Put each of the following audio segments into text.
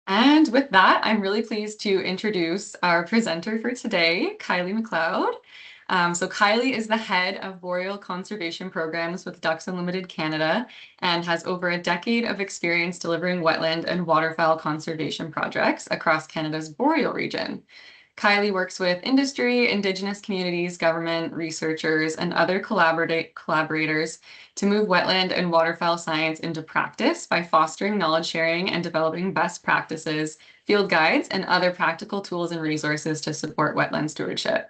And with that, I'm really pleased to introduce our presenter for today, Kylie McLeod. Kylie is the head of boreal conservation programs with Ducks Unlimited Canada and has over a decade of experience delivering wetland and waterfowl conservation projects across Canada's boreal region. Kylie works with industry, Indigenous communities, government, researchers, and other collaborators to move wetland and waterfowl science into practice by fostering knowledge sharing and developing best practices, field guides, and other practical tools and resources to support wetland stewardship.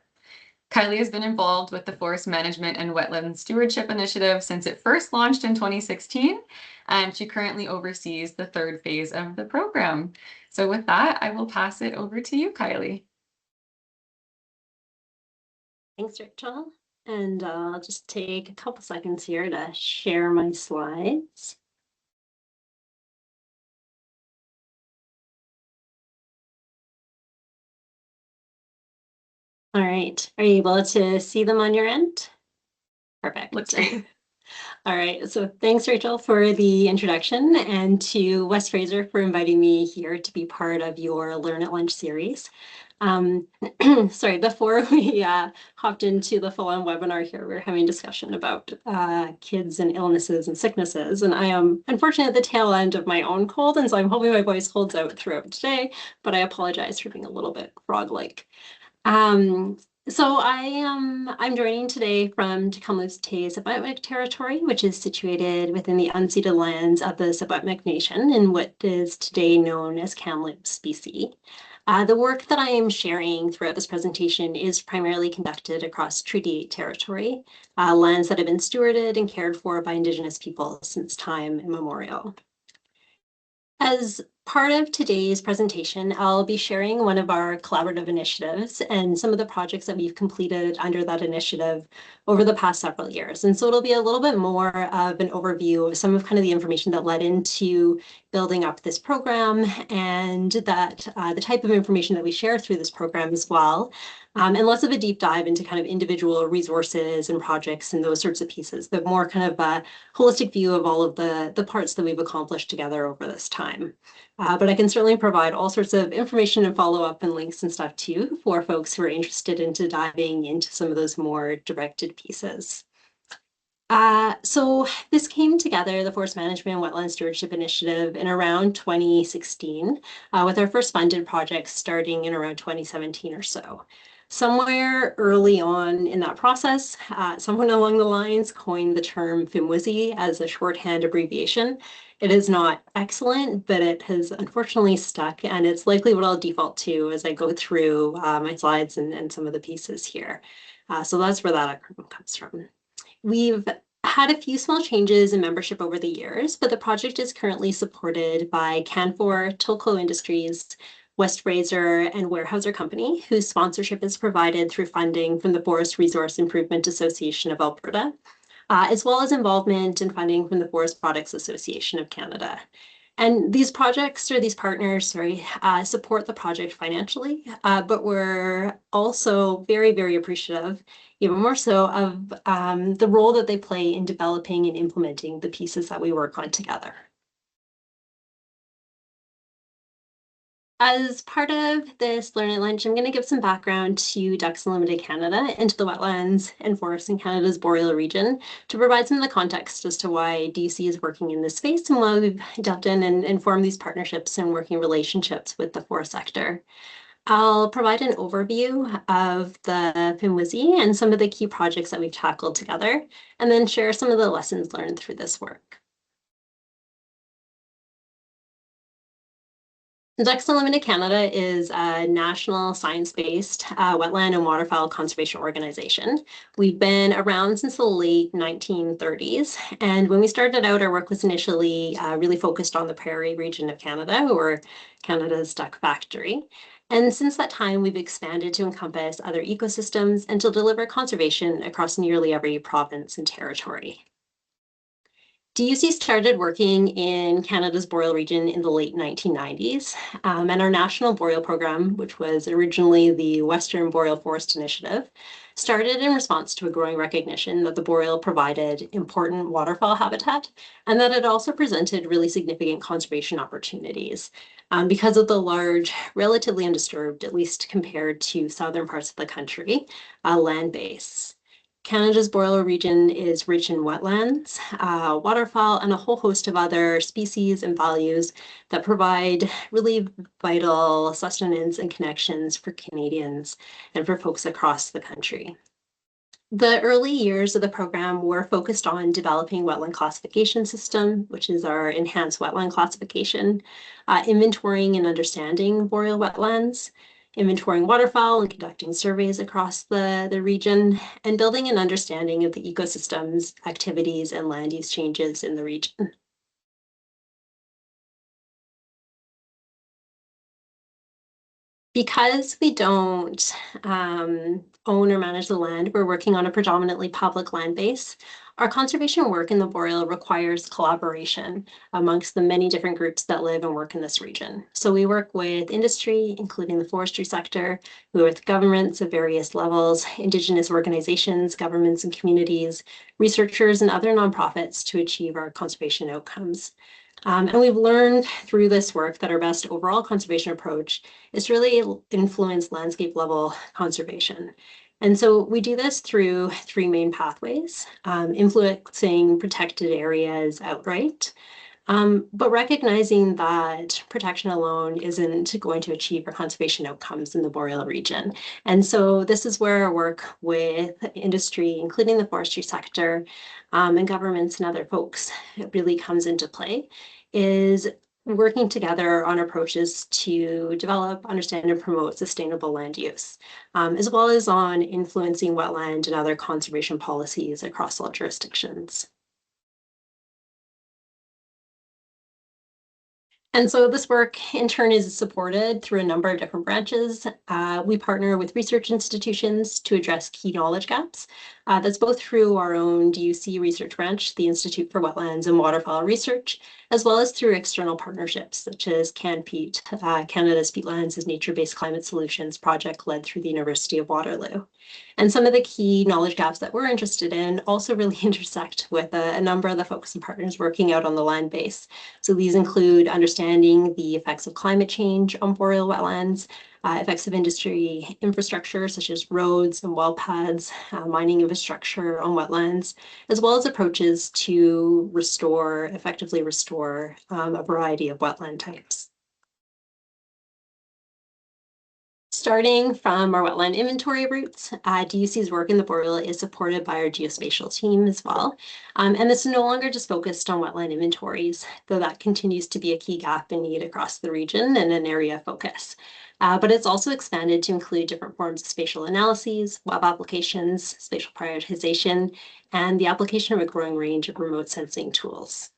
Kylie has been involved with the Forest Management and Wetland Stewardship Initiative since it first launched in 2016, and she currently oversees the third phase of the program. So with that, I will pass it over to you, Kylie. Thanks, Rachel. And I'll just take a couple seconds here to share my slides. All right, are you able to see them on your end? Perfect. Looks great. All right, so thanks, Rachel, for the introduction, and to Wes Fraser for inviting me here to be part of your Learn at Lunch series. Sorry, before we hopped into the full-on webinar here, we were having a discussion about kids and illnesses and sicknesses, and I am unfortunately at the tail end of my own cold, and so I'm hoping my voice holds out throughout today, but I apologize for being a little bit frog-like. So I'm joining today from Tecumseh Secwépemc territory, which is situated within the unceded lands of the Secwépemc Nation in what is today known as Kamloops, BC. The work that I am sharing throughout this presentation is primarily conducted across Treaty 8 territory, lands that have been stewarded and cared for by Indigenous people since time immemorial. As part of today's presentation, I'll be sharing one of our collaborative initiatives and some of the projects that we've completed under that initiative over the past several years. And so it'll be a little bit more of an overview of some of kind of the information that led into building up this program and that the type of information that we share through this program as well. And less of a deep dive into kind of individual resources and projects and those sorts of pieces, but more kind of a holistic view of all of the parts that we've accomplished together over this time. But I can certainly provide all sorts of information and follow-up and links and stuff too for folks who are interested into diving into some of those more directed pieces. So this came together, the Forest Management and Wetland Stewardship Initiative, in around 2016, with our first funded project starting in around 2017 or so. Somewhere early on in that process, someone along the lines coined the term FMWSI as a shorthand abbreviation. It is not excellent, but it has unfortunately stuck, and it's likely what I'll default to as I go through my slides and some of the pieces here. So that's where that acronym comes from. We've had a few small changes in membership over the years, but the project is currently supported by Canfor, Tolko Industries, West Fraser, and Weyerhaeuser Company, whose sponsorship is provided through funding from the Forest Resource Improvement Association of Alberta, as well as involvement and funding from the Forest Products Association of Canada. And these projects, or these partners, support the project financially, but we're also very, very appreciative, even more so, of the role that they play in developing and implementing the pieces that we work on together. As part of this Learn at Lunch, I'm going to give some background to Ducks Unlimited Canada and to the wetlands and forests in Canada's boreal region to provide some of the context as to why DUC is working in this space and why we've delved in and formed these partnerships and working relationships with the forest sector. I'll provide an overview of the FMWSI and some of the key projects that we've tackled together, and then share some of the lessons learned through this work. Ducks Unlimited Canada is a national science-based wetland and waterfowl conservation organization. We've been around since the late 1930s, and when we started out, our work was initially really focused on the prairie region of Canada, or Canada's duck factory. And since that time, we've expanded to encompass other ecosystems and to deliver conservation across nearly every province and territory. DUC started working in Canada's boreal region in the late 1990s, and our national boreal program, which was originally the Western Boreal Forest Initiative, started in response to a growing recognition that the boreal provided important waterfowl habitat and that it also presented really significant conservation opportunities because of the large, relatively undisturbed, at least compared to southern parts of the country, land base. Canada's boreal region is rich in wetlands, waterfowl, and a whole host of other species and values that provide really vital sustenance and connections for Canadians and for folks across the country. The early years of the program were focused on developing wetland classification system, which is our enhanced wetland classification, inventorying and understanding boreal wetlands, inventorying waterfowl and conducting surveys across the region, and building an understanding of the ecosystems, activities, and land use changes in the region. Because we don't own or manage the land, we're working on a predominantly public land base. Our conservation work in the boreal requires collaboration amongst the many different groups that live and work in this region. So we work with industry, including the forestry sector, we work with governments of various levels, Indigenous organizations, governments and communities, researchers, and other nonprofits to achieve our conservation outcomes. And we've learned through this work that our best overall conservation approach is to really influence landscape level conservation. And so we do this through three main pathways, influencing protected areas outright, but recognizing that protection alone isn't going to achieve our conservation outcomes in the boreal region. And so this is where our work with industry, including the forestry sector, and governments and other folks really comes into play, is working together on approaches to develop, understand, and promote sustainable land use, as well as on influencing wetland and other conservation policies across all jurisdictions. And so this work in turn is supported through a number of different branches. We partner with research institutions to address key knowledge gaps. That's both through our own DUC research branch, the Institute for Wetlands and Waterfowl Research, as well as through external partnerships such as CanPEAT, Canada's Peatlands as Nature-Based Climate Solutions project led through the University of Waterloo. And some of the key knowledge gaps that we're interested in also really intersect with a number of the folks and partners working out on the land base. So these include understanding the effects of climate change on boreal wetlands, effects of industry infrastructure such as roads and well pads, mining infrastructure on wetlands, as well as approaches to effectively restore a variety of wetland types. Starting from our wetland inventory routes, DUC's work in the boreal is supported by our geospatial team as well. And this is no longer just focused on wetland inventories, though that continues to be a key gap in need across the region and an area of focus. But it's also expanded to include different forms of spatial analyses, web applications, spatial prioritization, and the application of a growing range of remote sensing tools.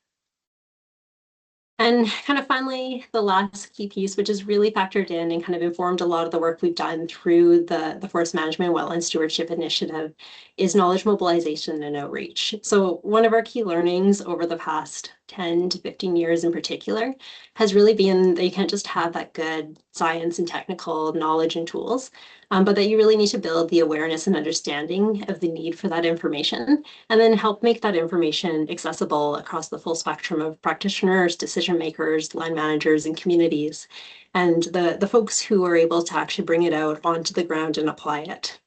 And kind of finally, the last key piece, which is really factored in and kind of informed a lot of the work we've done through the Forest Management Wetland Stewardship Initiative, is knowledge mobilization and outreach. So one of our key learnings over the past 10 to 15 years in particular has really been that you can't just have that good science and technical knowledge and tools, but that you really need to build the awareness and understanding of the need for that information, and then help make that information accessible across the full spectrum of practitioners, decision makers, land managers, and communities, and the folks who are able to actually bring it out onto the ground and apply it.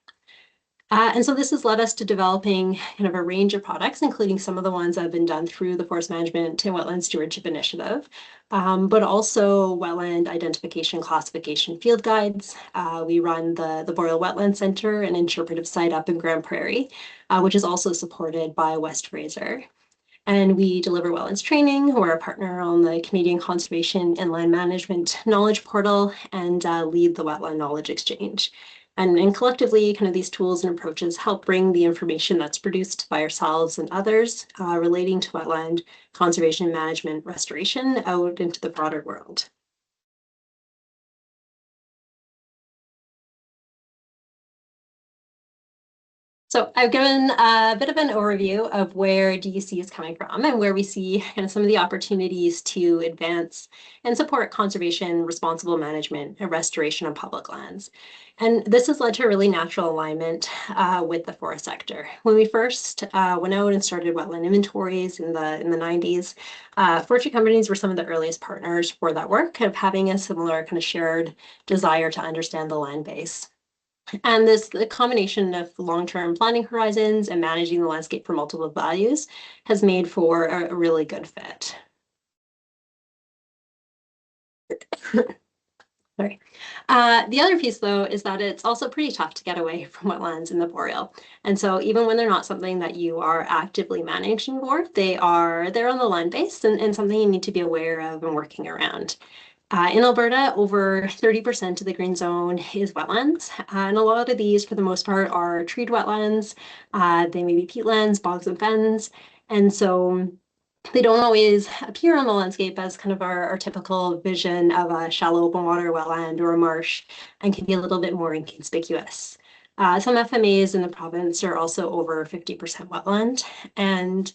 And so this has led us to developing kind of a range of products, including some of the ones that have been done through the Forest Management and Wetland Stewardship Initiative, but also wetland identification classification field guides. We run the Boreal Wetland Center, an interpretive site up in Grand Prairie, which is also supported by West Fraser. And we deliver wetlands training. We're a partner on the Canadian Conservation and Land Management Knowledge Portal and lead the Wetland Knowledge Exchange. And collectively, kind of these tools and approaches help bring the information that's produced by ourselves and others relating to wetland conservation, management, restoration out into the broader world. So I've given a bit of an overview of where DEC is coming from and where we see kind of some of the opportunities to advance and support conservation, responsible management, and restoration of public lands. And this has led to a really natural alignment with the forest sector. When we first went out and started wetland inventories in the 90s, forestry companies were some of the earliest partners for that work, kind of having a similar kind of shared desire to understand the land base. And the combination of long-term planning horizons and managing the landscape for multiple values has made for a really good fit. Sorry. The other piece, though, is that it's also pretty tough to get away from wetlands in the boreal. And so even when they're not something that you are actively managing for, they're on the land base and something you need to be aware of and working around. In Alberta, over 30% of the green zone is wetlands, and a lot of these, for the most part, are treed wetlands. They may be peatlands, bogs, and fens, and so they don't always appear on the landscape as kind of our typical vision of a shallow open water wetland or a marsh, and can be a little bit more inconspicuous. Some FMAs in the province are also over 50% wetland, and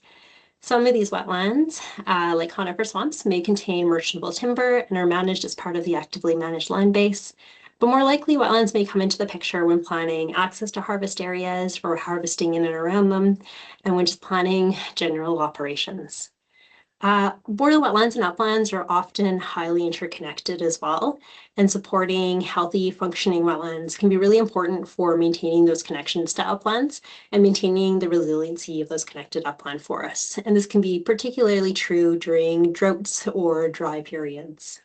some of these wetlands, like conifer swamps, may contain merchantable timber and are managed as part of the actively managed land base. But more likely, wetlands may come into the picture when planning access to harvest areas for harvesting in and around them, and when just planning general operations. Boreal wetlands and uplands are often highly interconnected as well, and supporting healthy, functioning wetlands can be really important for maintaining those connections to uplands and maintaining the resiliency of those connected upland forests. And this can be particularly true during droughts or dry periods.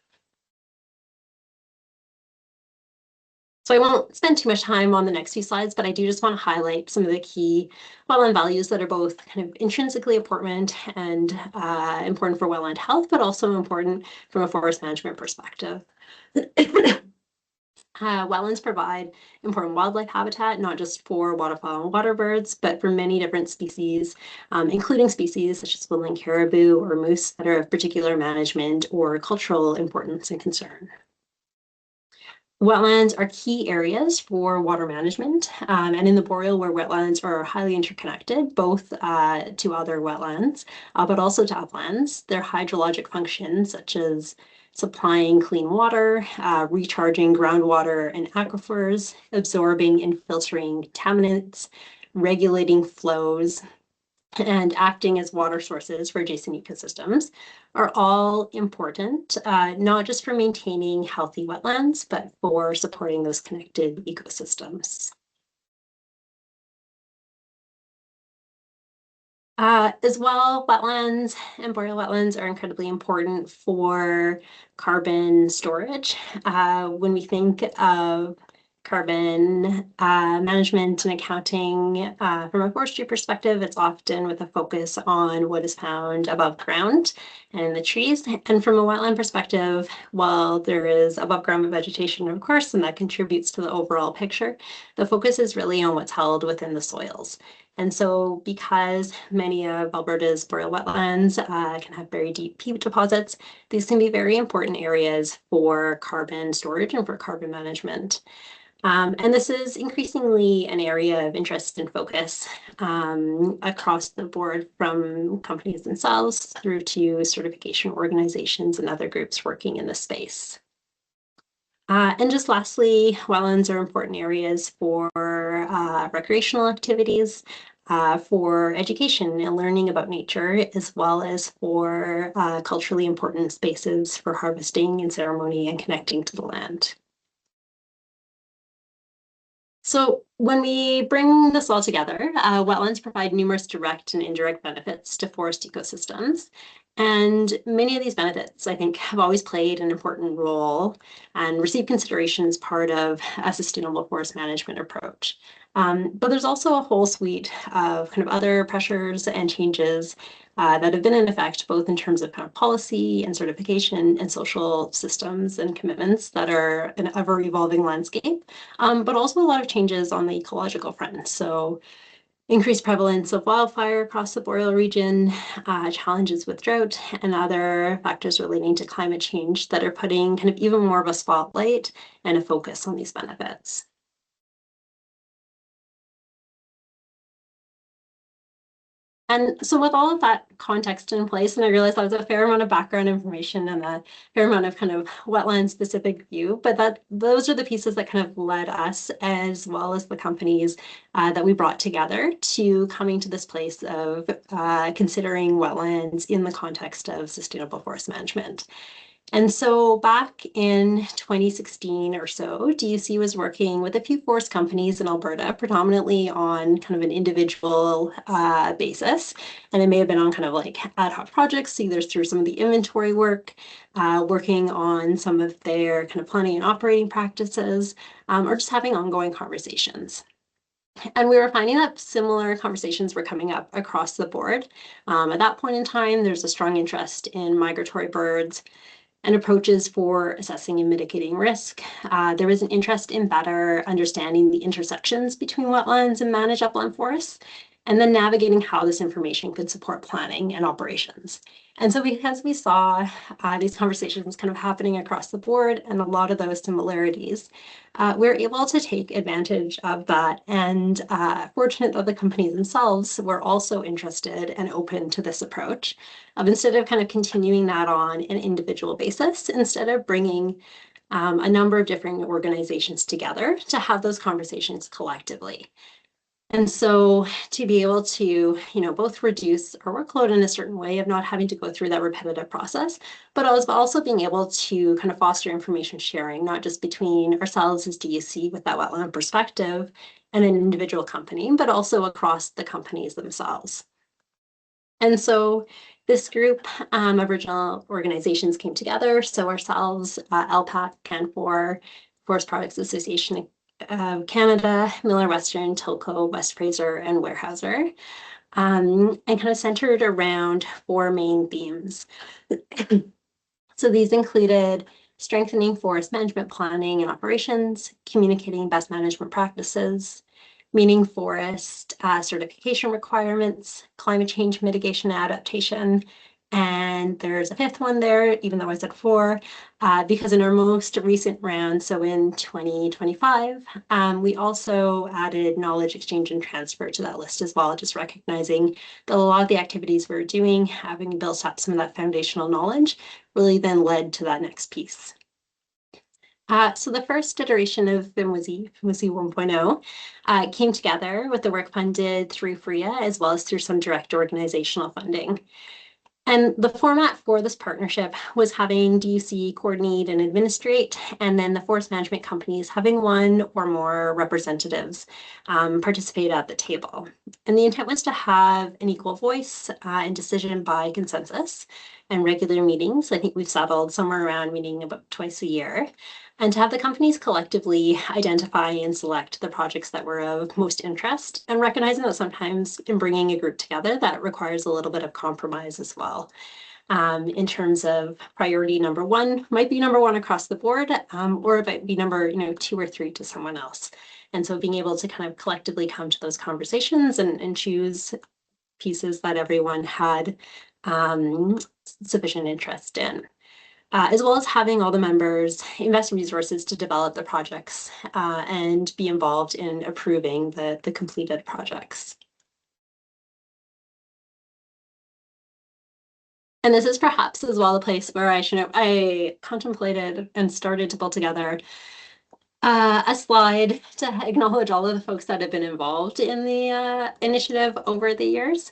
So I won't spend too much time on the next few slides, but I do just want to highlight some of the key wetland values that are both kind of intrinsically important and important for wetland health, but also important from a forest management perspective. Wetlands provide important wildlife habitat, not just for waterfowl and water birds, but for many different species, including species such as woodland caribou or moose that are of particular management or cultural importance and concern. Wetlands are key areas for water management, and in the boreal where wetlands are highly interconnected, both to other wetlands, but also to uplands. Their hydrologic functions, such as supplying clean water, recharging groundwater and aquifers, absorbing and filtering contaminants, regulating flows, and acting as water sources for adjacent ecosystems are all important, not just for maintaining healthy wetlands, but for supporting those connected ecosystems. As well, wetlands and boreal wetlands are incredibly important for carbon storage. When we think of carbon management and accounting from a forestry perspective, it's often with a focus on what is found above ground and in the trees. And from a wetland perspective, while there is above ground vegetation, of course, and that contributes to the overall picture, the focus is really on what's held within the soils. And so because many of Alberta's boreal wetlands can have very deep peat deposits, these can be very important areas for carbon storage and for carbon management. And this is increasingly an area of interest and focus across the board, from companies themselves through to certification organizations and other groups working in the space. And just lastly, wetlands are important areas for recreational activities, for education and learning about nature, as well as for culturally important spaces for harvesting and ceremony and connecting to the land. So when we bring this all together, wetlands provide numerous direct and indirect benefits to forest ecosystems. And many of these benefits, I think, have always played an important role and received consideration as part of a sustainable forest management approach. But there's also a whole suite of kind of other pressures and changes that have been in effect, both in terms of kind of policy and certification and social systems and commitments that are an ever-evolving landscape, but also a lot of changes on the ecological front. So increased prevalence of wildfire across the boreal region, challenges with drought, and other factors relating to climate change that are putting kind of even more of a spotlight and a focus on these benefits. And so with all of that context in place, and I realized that was a fair amount of background information and a fair amount of kind of wetland specific view, but those are the pieces that kind of led us, as well as the companies that we brought together, to coming to this place of considering wetlands in the context of sustainable forest management. And so back in 2016 or so, DUC was working with a few forest companies in Alberta, predominantly on kind of an individual basis. And it may have been on kind of like ad hoc projects, either through some of the inventory work, working on some of their kind of planning and operating practices, or just having ongoing conversations. And we were finding that similar conversations were coming up across the board. At that point in time, there's a strong interest in migratory birds and approaches for assessing and mitigating risk. There was an interest in better understanding the intersections between wetlands and managed upland forests, and then navigating how this information could support planning and operations. And so because we saw these conversations kind of happening across the board and a lot of those similarities, we're able to take advantage of that, and fortunate that the companies themselves were also interested and open to this approach of, instead of kind of continuing that on an individual basis, instead of bringing a number of different organizations together to have those conversations collectively. And so to be able to, both reduce our workload in a certain way of not having to go through that repetitive process, but also being able to kind of foster information sharing, not just between ourselves as DUC with that wetland perspective and an individual company, but also across the companies themselves. And so this group of regional organizations came together. So ourselves, LPAC, CAN4, Forest Products Association of Canada, Miller Western, Tilco, West Fraser, and Weyerhaeuser, and kind of centered around 4 main themes. So these included strengthening forest management planning and operations, communicating best management practices, meeting forest certification requirements, climate change mitigation adaptation, and there's a 5th one there, even though I said 4, because in our most recent round, so in 2025, we also added knowledge exchange and transfer to that list as well, just recognizing that a lot of the activities we're doing, having built up some of that foundational knowledge, really then led to that next piece. So the first iteration of FMWSI 1.0, came together with the work funded through FRIA, as well as through some direct organizational funding. And the format for this partnership was having DUC coordinate and administrate, and then the forest management companies having 1 or more representatives participate at the table. And the intent was to have an equal voice and decision by consensus and regular meetings. I think we've settled somewhere around meeting about twice a year. And to have the companies collectively identify and select the projects that were of most interest, and recognizing that sometimes in bringing a group together, that requires a little bit of compromise as well. In terms of priority number 1 might be number 1 across the board, or it might be number 2 or 3 to someone else. And so being able to kind of collectively come to those conversations and choose pieces that everyone had sufficient interest in. As well as having all the members invest resources to develop the projects and be involved in approving the completed projects. And this is perhaps as well a place where I contemplated and started to pull together a slide to acknowledge all of the folks that have been involved in the initiative over the years.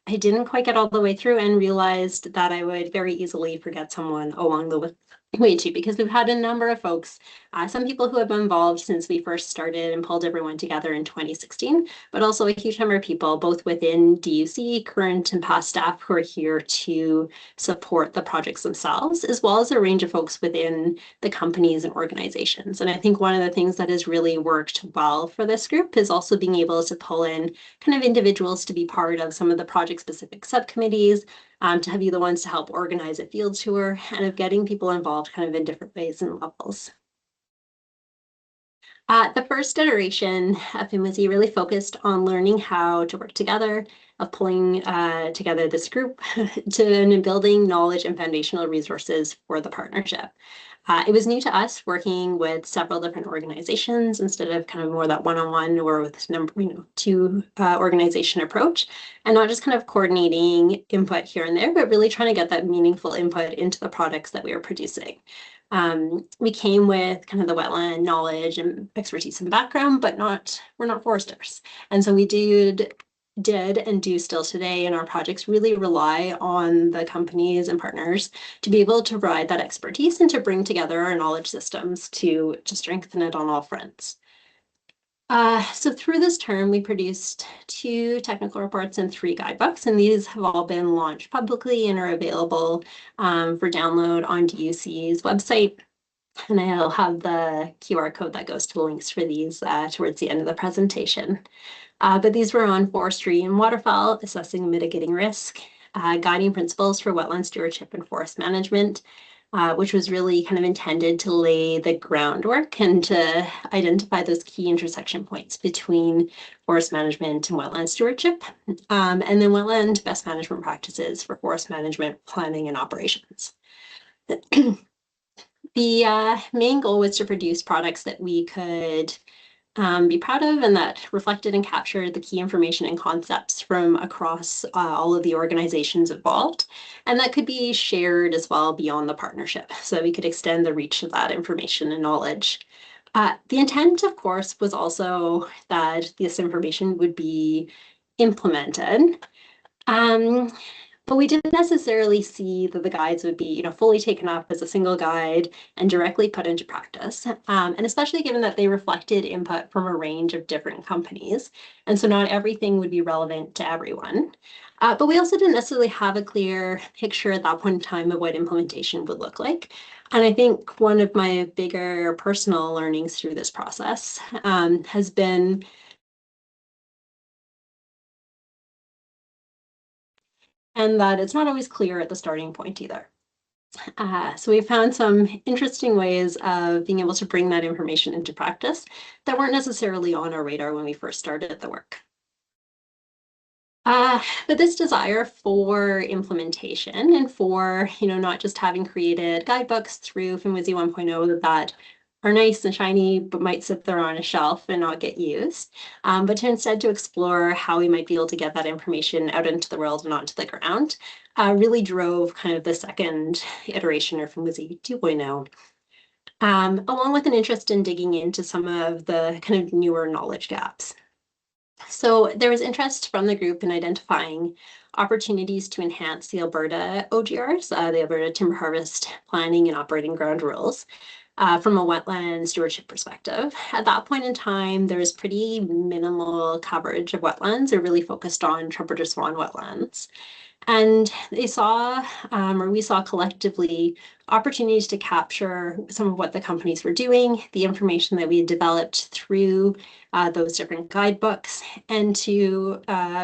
I didn't quite get all the way through and realized that I would very easily forget someone along the way too, because we've had a number of folks, some people who have been involved since we first started and pulled everyone together in 2016, but also a huge number of people, both within DUC, current and past staff, who are here to support the projects themselves, as well as a range of folks within the companies and organizations. And I think one of the things that has really worked well for this group is also being able to pull in kind of individuals to be part of some of the project-specific subcommittees, to be the ones to help organize a field tour, and of getting people involved kind of in different ways and levels. The first iteration of FMWSI really focused on learning how to work together, of pulling together this group and building knowledge and foundational resources for the partnership. It was new to us working with several different organizations instead of kind of more that one-on-one or with two organization approach, and not just kind of coordinating input here and there, but really trying to get that meaningful input into the products that we are producing. We came with kind of the wetland knowledge and expertise and background, but we're not foresters. And so we did and do still today in our projects really rely on the companies and partners to be able to provide that expertise and to bring together our knowledge systems to strengthen it on all fronts. So through this term, we produced 2 technical reports and 3 guidebooks, and these have all been launched publicly and are available for download on DUC's website. And I'll have the QR code that goes to the links for these towards the end of the presentation. But these were on forestry and waterfowl, assessing and mitigating risk, guiding principles for wetland stewardship and forest management, which was really kind of intended to lay the groundwork and to identify those key intersection points between forest management and wetland stewardship, and then wetland best management practices for forest management, planning, and operations. The main goal was to produce products that we could be proud of and that reflected and captured the key information and concepts from across all of the organizations involved, and that could be shared as well beyond the partnership so that we could extend the reach of that information and knowledge. The intent, of course, was also that this information would be implemented. But we didn't necessarily see that the guides would be, fully taken up as a single guide and directly put into practice. And especially given that they reflected input from a range of different companies. And so not everything would be relevant to everyone. But we also didn't necessarily have a clear picture at that point in time of what implementation would look like. And I think one of my bigger personal learnings through this process has been and that it's not always clear at the starting point either. So we found some interesting ways of being able to bring that information into practice that weren't necessarily on our radar when we first started the work. But this desire for implementation and for, not just having created guidebooks through FMWSI 1.0 that are nice and shiny, but might sit there on a shelf and not get used, but to instead to explore how we might be able to get that information out into the world and onto the ground, really drove kind of the second iteration of FMWSI 2.0. Along with an interest in digging into some of the kind of newer knowledge gaps. So there was interest from the group in identifying opportunities to enhance the Alberta OGRs, the Alberta Timber Harvest Planning and Operating Ground Rules, from a wetland stewardship perspective. At that point in time, there was pretty minimal coverage of wetlands. They're really focused on trumpeter swan wetlands. And they saw, or we saw collectively, opportunities to capture some of what the companies were doing, the information that we had developed through those different guidebooks, and to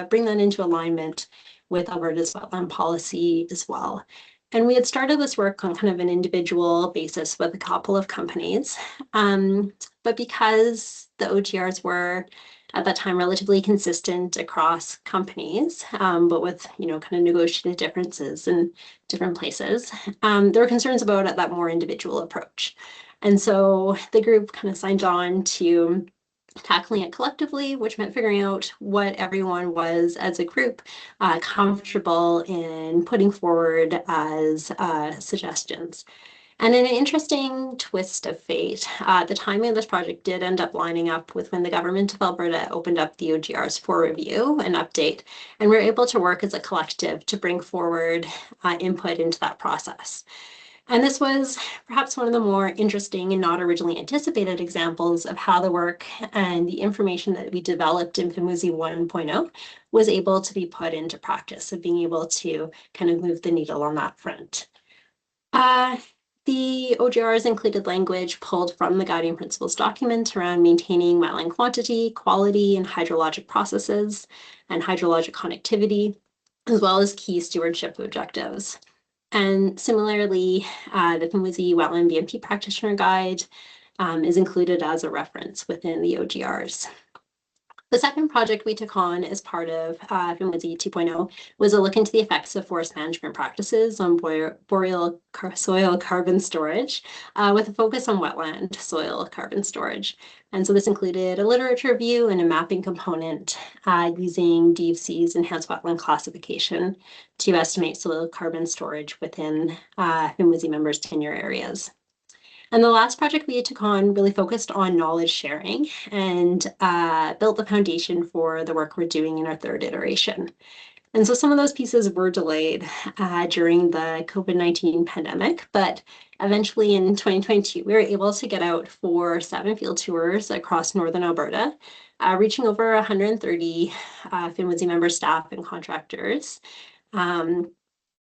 bring that into alignment with Alberta's wetland policy as well. And we had started this work on kind of an individual basis with a couple of companies. But because the OGRs were at that time relatively consistent across companies, but with kind of negotiated differences in different places, there were concerns about that more individual approach. And so the group kind of signed on to tackling it collectively, which meant figuring out what everyone was as a group comfortable in putting forward as suggestions. And in an interesting twist of fate, the timing of this project did end up lining up with when the government of Alberta opened up the OGRs for review and update, and we were able to work as a collective to bring forward input into that process. And this was perhaps one of the more interesting and not originally anticipated examples of how the work and the information that we developed in FMWSI 1.0 was able to be put into practice, of being able to kind of move the needle on that front. The OGRs included language pulled from the guiding principles document around maintaining wetland quantity, quality, and hydrologic processes and hydrologic connectivity, as well as key stewardship objectives. And similarly, the FMWSI Wetland BMP Practitioner Guide is included as a reference within the OGRs. The second project we took on as part of FMWSI 2.0 was a look into the effects of forest management practices on boreal soil carbon storage, with a focus on wetland soil carbon storage. And so this included a literature review and a mapping component using DFC's enhanced wetland classification to estimate soil carbon storage within FMWSI members' tenure areas. And the last project we took on really focused on knowledge sharing and built the foundation for the work we're doing in our third iteration. And so some of those pieces were delayed during the COVID-19 pandemic, but eventually in 2022, we were able to get out for 7 field tours across northern Alberta, reaching over 130 FMWSI member staff and contractors.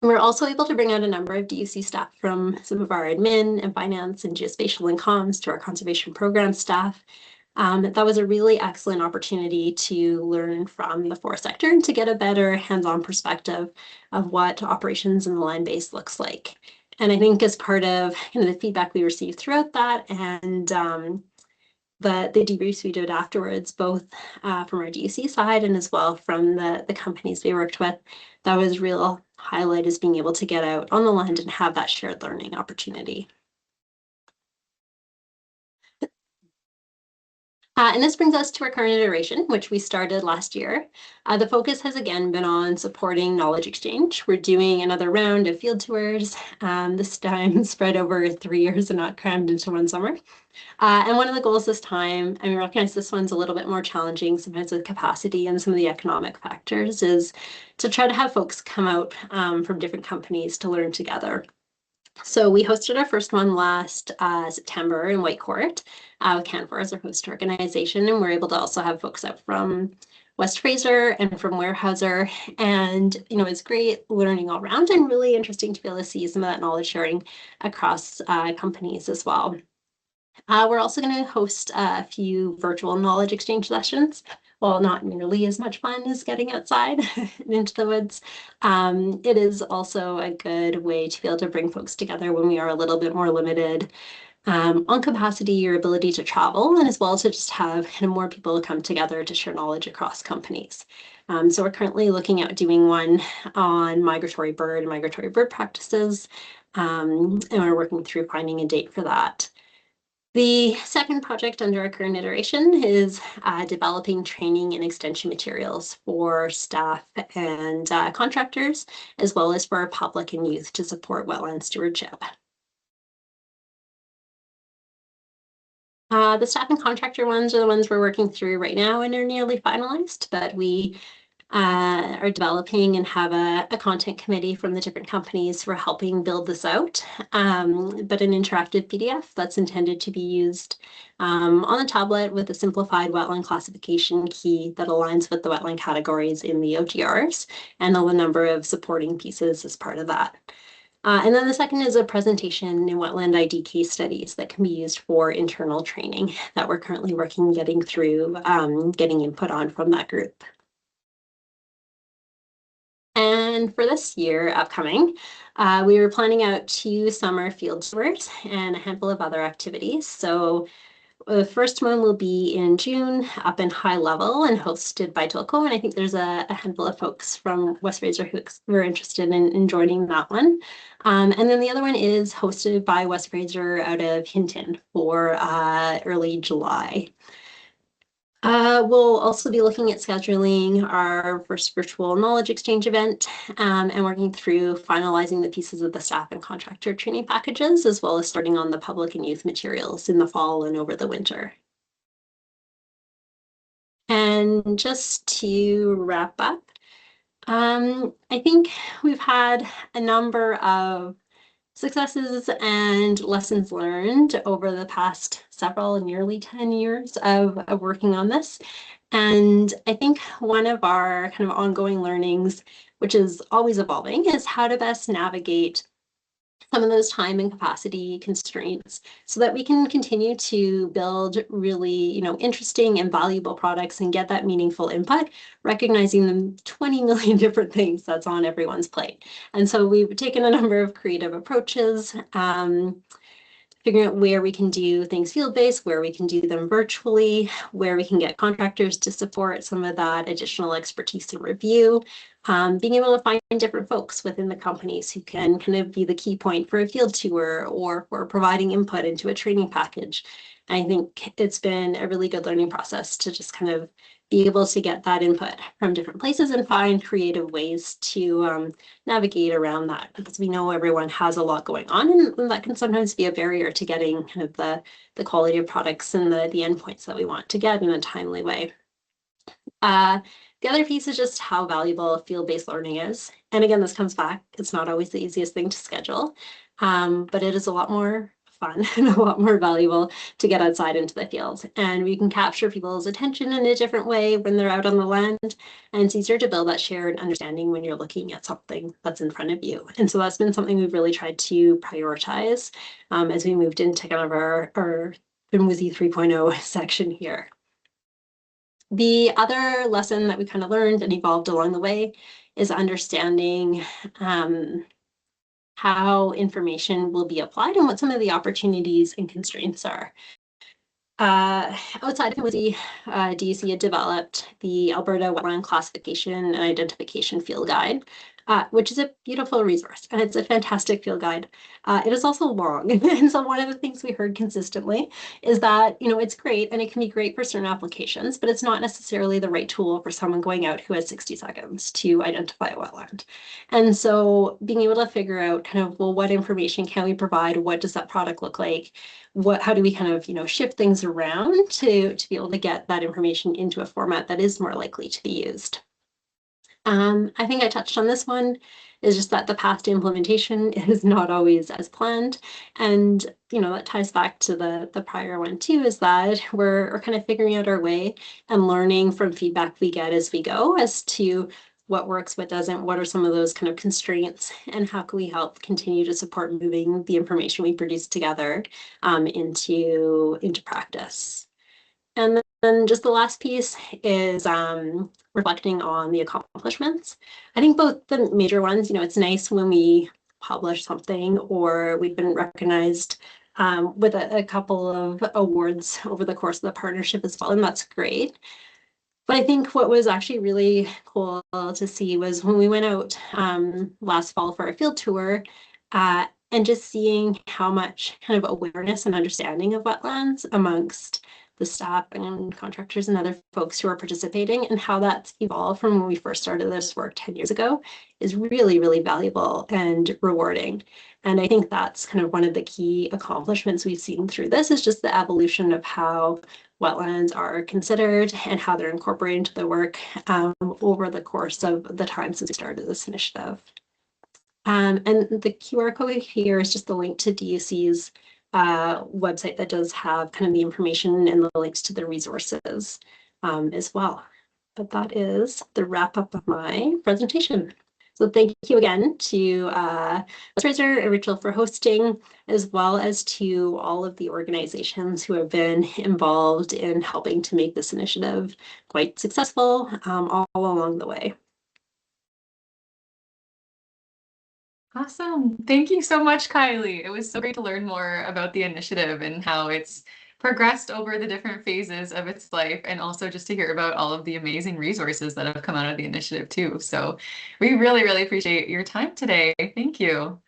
We're also able to bring out a number of DUC staff from some of our admin and finance and geospatial and comms to our conservation program staff. That was a really excellent opportunity to learn from the forest sector and to get a better hands-on perspective of what operations in the land base looks like. And I think as part of the feedback we received throughout that and the debriefs we did afterwards, both from our DUC side and as well from the companies we worked with, that was real highlight, is being able to get out on the land and have that shared learning opportunity. And this brings us to our current iteration, which we started last year. The focus has again been on supporting knowledge exchange. We're doing another round of field tours, this time spread over 3 years and not crammed into one summer. And one of the goals this time, and we recognize this one's a little bit more challenging sometimes with capacity and some of the economic factors, is to try to have folks come out from different companies to learn together. So we hosted our first one last September in Whitecourt with Canfor as our host organization, and we're able to also have folks out from West Fraser and from Weyerhaeuser, and it's great learning all around and really interesting to be able to see some of that knowledge sharing across companies as well. We're also going to host a few virtual knowledge exchange sessions. While not nearly as much fun as getting outside and into the woods, it is also a good way to be able to bring folks together when we are a little bit more limited on capacity or ability to travel, and as well to just have more people come together to share knowledge across companies. So we're currently looking at doing one on migratory bird and migratory bird practices, and we're working through finding a date for that. The second project under our current iteration is developing training and extension materials for staff and contractors, as well as for our public and youth to support wetland stewardship. The staff and contractor ones are the ones we're working through right now and are nearly finalized, but we are developing and have a content committee from the different companies who are helping build this out, but an interactive PDF that's intended to be used on the tablet with a simplified wetland classification key that aligns with the wetland categories in the OGRs and a number of supporting pieces as part of that. And then the second is a presentation in wetland ID case studies that can be used for internal training that we're currently working getting through, getting input on from that group. And for this year upcoming, we were planning out 2 summer field tours and a handful of other activities. So the first one will be in June up in High Level and hosted by Tilco. And I think there's a handful of folks from West Fraser who are interested in joining that one. And then the other one is hosted by West Fraser out of Hinton for early July. We'll also be looking at scheduling our first virtual knowledge exchange event and working through finalizing the pieces of the staff and contractor training packages, as well as starting on the public and youth materials in the fall and over the winter. And just to wrap up, I think we've had a number of successes and lessons learned over the past several, nearly 10 years of working on this. And I think one of our kind of ongoing learnings, which is always evolving, is how to best navigate some of those time and capacity constraints so that we can continue to build really, interesting and valuable products and get that meaningful input, recognizing the 20 million different things that's on everyone's plate. And so we've taken a number of creative approaches, figuring out where we can do things field-based, where we can do them virtually, where we can get contractors to support some of that additional expertise and review, being able to find different folks within the companies who can kind of be the key point for a field tour or for providing input into a training package. I think it's been a really good learning process to just kind of be able to get that input from different places and find creative ways to navigate around that, because we know everyone has a lot going on, and that can sometimes be a barrier to getting kind of the quality of products and the endpoints that we want to get in a timely way. The other piece is just how valuable field-based learning is. And again, this comes back, it's not always the easiest thing to schedule, but it is a lot more fun and a lot more valuable to get outside into the field. And we can capture people's attention in a different way when they're out on the land. And it's easier to build that shared understanding when you're looking at something that's in front of you. And so that's been something we've really tried to prioritize as we moved into kind of our FMWSI 3.0 section here. The other lesson that we kind of learned and evolved along the way is understanding how information will be applied and what some of the opportunities and constraints are. Outside of FMWSI, DEC had developed the Alberta Wetland Classification and Identification Field Guide, which is a beautiful resource, and it's a fantastic field guide. It is also long, and so one of the things we heard consistently is that, you know, it's great and it can be great for certain applications, but it's not necessarily the right tool for someone going out who has 60 seconds to identify a wetland. And so being able to figure out kind of, well, what information can we provide? What does that product look like? How do we kind of, you know, shift things around to be able to get that information into a format that is more likely to be used? I think I touched on this one, is just that the path to implementation is not always as planned. And, you know, that ties back to the prior one too, is that we're kind of figuring out our way and learning from feedback we get as we go as to what works, what doesn't, what are some of those kind of constraints, and how can we help continue to support moving the information we produce together into practice. And then just the last piece is reflecting on the accomplishments. I think both the major ones, you know, it's nice when we publish something or we've been recognized with a couple of awards over the course of the partnership as well, and that's great. But I think what was actually really cool to see was when we went out last fall for a field tour, and just seeing how much kind of awareness and understanding of wetlands amongst the staff and contractors and other folks who are participating, and how that's evolved from when we first started this work 10 years ago is really, really valuable and rewarding. And I think that's kind of one of the key accomplishments we've seen through this, is just the evolution of how wetlands are considered and how they're incorporated into the work over the course of the time since we started this initiative. And the QR code here is just the link to DUC's website that does have kind of the information and the links to the resources as well. But that is the wrap up of my presentation. So thank you again to West Fraser and Rachel for hosting, as well as to all of the organizations who have been involved in helping to make this initiative quite successful all along the way. Awesome. Thank you so much, Kylie. It was so great to learn more about the initiative and how it's progressed over the different phases of its life, and also just to hear about all of the amazing resources that have come out of the initiative too. So we really, really appreciate your time today. Thank you.